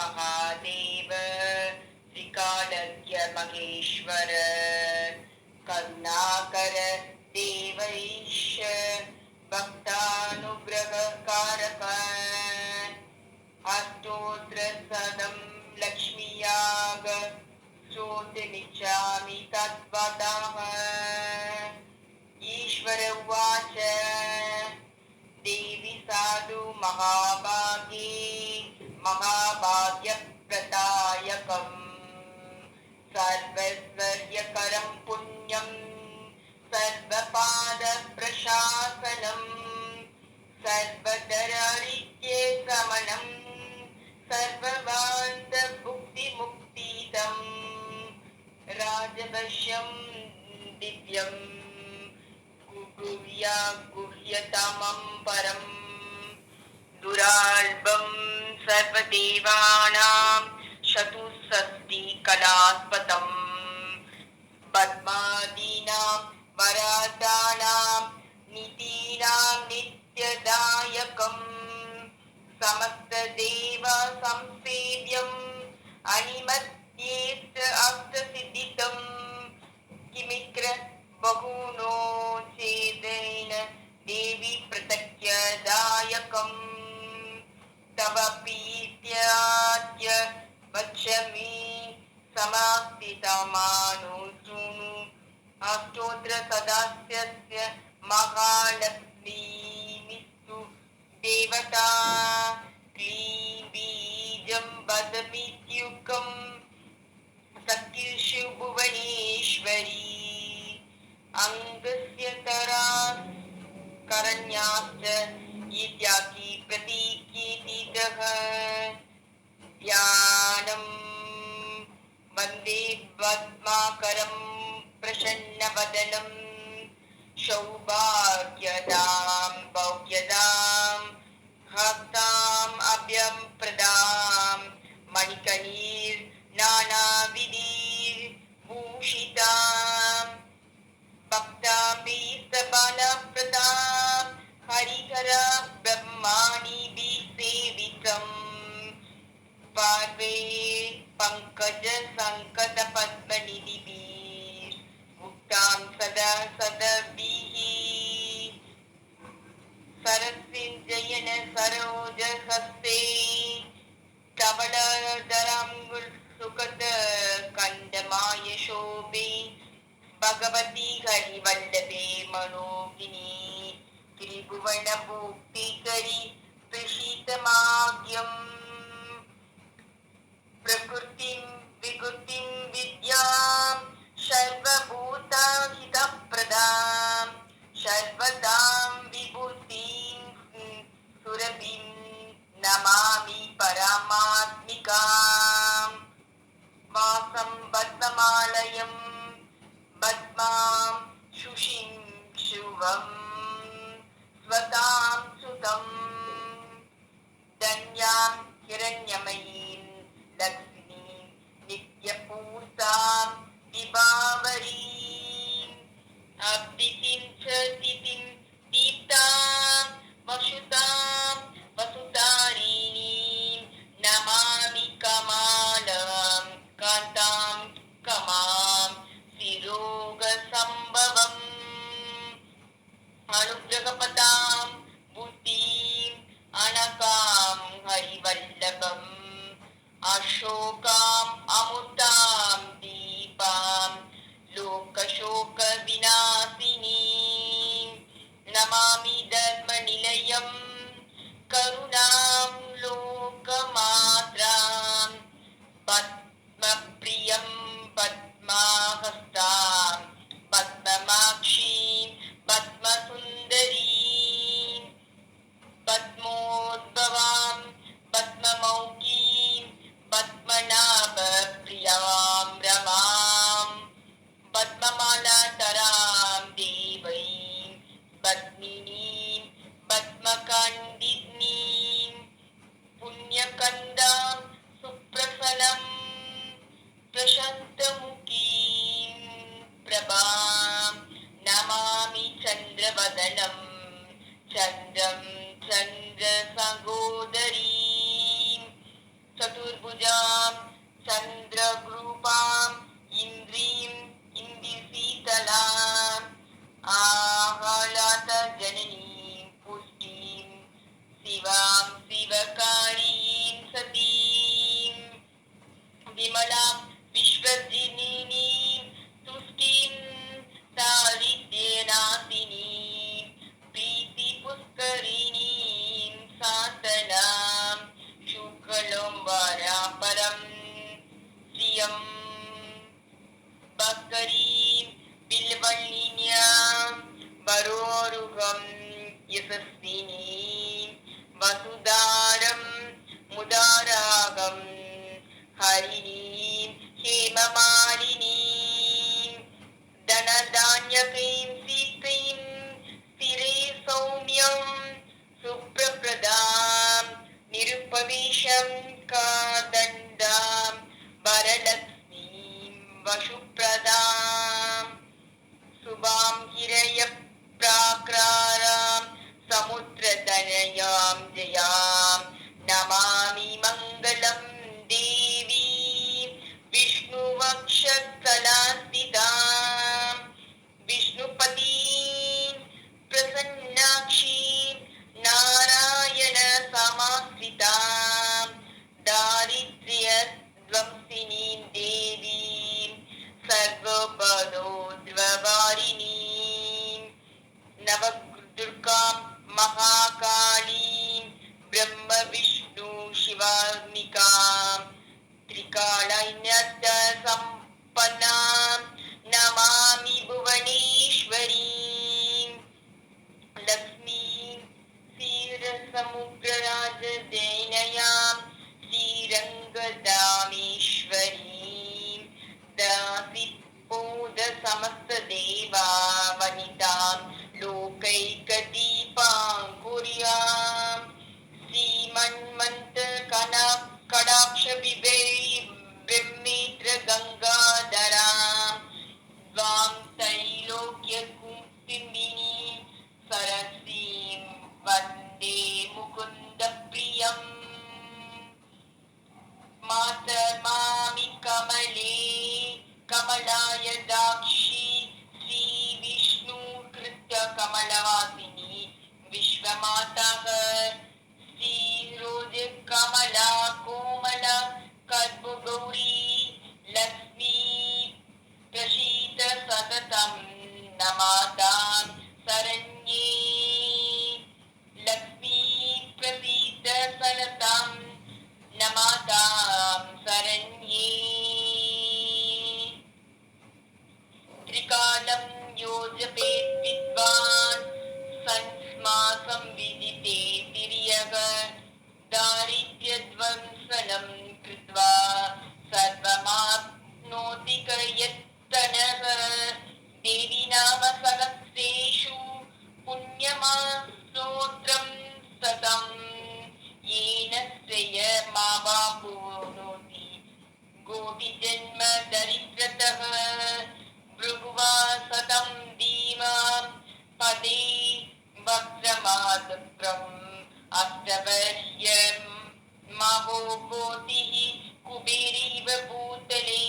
महादेव त्रिकालज्ञ महेश्वर करुणाकर देवैश भक्तानुग्रह कारक अष्टोत्र सदं लक्ष्मीयाग श्रोतुमिच्छामि तद्वतः। ईश्वर उवाच देवी साधु महाभागे महाभाग्यप्रदायकम् सर्वैश्वर्यकरं पुण्यं सर्वपादप्रशासनं सर्वधरारित्येकमनं सर्ववान्तभुक्तिमुक्तिदं राजवश्यं दिव्यं गुह्यतमं परं दुराल्बं सर्वदेवानां चतुष्षष्टिकलास्पदं पद्मादीनां वरदानां नीतीनां नित्यदायकं समस्तदेव संसेव्यम् अनिमत्येत अष्टसिद्धितं किमिक्र बहुनो चेदेन देवी प्रत्यक्षदायकं तव प्रीत्याद्य वक्ष्यामि समाप्तितमानुसृणु अष्टोत्र सदस्यस्य महालक्ष्मीमिस्तु देवता क्लीं बीजं वदमित्युक्तं सत्युषु भुवनेश्वरी अङ्गस्य तरा करण्याश्च इत्यादि प्रतीकीतितः ध्यानं वन्दे पद्माकरं प्रसन्नवदनं सौभाग्यदां भौग्यदां हस्ताम् अभ्यं प्रदां मणिकणीर् नानाविधिर्भूषितां भक्ताभीष्टबलप्रदां हरिहर ब्रह्माणिभिः सेवितं पार्वे पङ्कज सङ्कटपद्मनिधिभिः मुक्तां सदा सदभिः सरसिञ्जयन सरोजहस्ते कमलधरं सुखद कन्दमाय शोभे भगवती हरिवल्लभे मनोगिनी त्रिभुवनभुक्तिकरी प्रसीदमाद्यं प्रकृतिं विकृतिं विद्यां सर्वभूतहितप्रदां सर्वदां विभूतिं सुरभिं नमामि परमात्मिकां वासं पद्ममालयं पद्मां शुचिं शुभं स्वतां सुतं धन्यां हिरण्यमयीं लक्ष्मीं नित्यपूजां विभावरीम् अब्धिं च तिथिं दीप्तां वसुतां वसुतारिणीं नमामि कमालं कान्तां कमां सिरोगसम्भवम् अनुग्रहपदां बुद्धिं अनकां हरिवल्लभम् अशोकाम् अमृतां दीपां लोकशोकविनाशिनीं नमामि धर्मनिलयं करुणां लोकमात्रां पद्मप्रियं पद्माहस्तां पद्ममाक्षीं पद्मसुन्दरीं पद्मोद्भवां पद्ममौखीं पद्मनाभप्रियां रमां पद्ममालाधरां देवैं पद्मिनीं पद्मकान्दिनीं पुण्यकन्दां सुप्रसन्नं प्रशान्तमुखीं प्रभां नमामि चन्द्रवदनं चन्द्रं चन्द्रसहोदरीं चतुर्भुज பரம் ஸ்ரீயம் பக்கரீம் பில்வல்லின்யாம் வரோருகம் யசஸ்வினீம் வசுதாரம் முதாராகம் ஹரிணீம் ஹேமமாலினீம் தனதான்யகைம் சீதைம் ஸ்திரே சௌமியம் சுப்ரப்ரதாம் நிருபவேஷம் காதண்டாம் வரலக்ஷ்மீம் வசுப்ரதாம் சுபாம் ஹிரய பிராக்ராராம் சமுத்திரதனயாம் ஜயாம் நமாமி மங்களம் தேவி விஷ்ணுவக்ஷஸ்தலாஸ்திதாம் விஷ்ணுபதீம் பிரசன்னாக்ஷீம் நாராயண சமாஸ்ரிதாம் தாரித்ர்யத்வம்சினீம் தேவீம் சர்வபதோத்வவாரிணீம் நவதுர்காம் மகாகாளீம் பிரம்ம விஷ்ணு சிவாத்மிகாம் திரிகாலயஞ்ஞ சம்பன்னாம் நமாமி புவனேஸ்வரீம் லக்ஷ்மீம் क्षीरसमुद्रराजदेनयां श्रीरङ्गदामेश्वरीं दासिपोदसमस्तदेवावनितां लोकैकदीपाङ्कुर्यां श्रीमन्मन्त्रकटाक्षविभै ब्रह्मेन्द्रगङ्गाधरां त्वां त्रैलोक्यकुम्भिनी सरसीं वन्दे मुकुन्दप्रियम् मातर्मामि कमले कमलाय दाक्षी श्रीविष्णुकृत्य कमलवासिनी विश्वमातः श्रीरोजकमला कोमला कर्पूगौरी लक्ष्मी प्रसीद सततं नमातां शरण्ये लक्ष्मी प्रसीद सततं नमातां शरण्ये त्रिकालं यो जपेत् विद्वान् संस्मासं विदिते तिर्यग दारिद्र्यध्वंसनं कृत्वा सर्वमाप्नोति यत्तनः देवी नाम सहस्रेषु पुण्यमास्तोत्रं सतं येन श्रेयमावाप्नोति कोटिजन्म दरिद्रतः भृगुवा सतं धीमां पदे वक्त्रमादप्रम् अष्टवर्ष्यं महो कोटिः कुबेरैव भूतले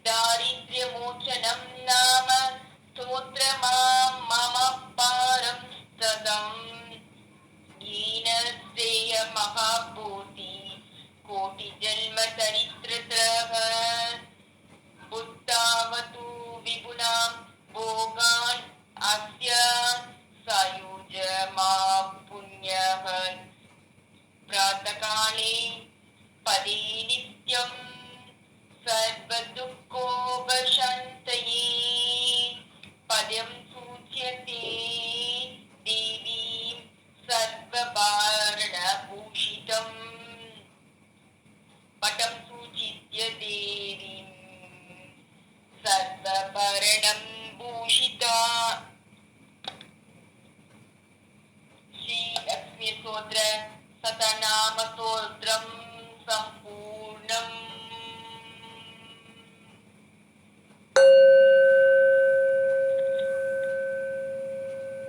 दारिद्र्यमोचनं नाम स्तोत्रमां मम पारं सदम् येन श्रेयमहाभूति कोटिजन्म दरिद्रतः बुद्धावतु विपुलां भोगान् अस्य सायुज मा पुण्यः प्रातःकाले पदे नित्यं सर्वदुःखोपशान्तये पदं सूच्यते देवीं सर्वभरणभूषितं पटं सूचित्य देवीं सर्वभरणं भूषिता श्री लक्ष्मी स्तोत्र सतनाम स्तोत्रं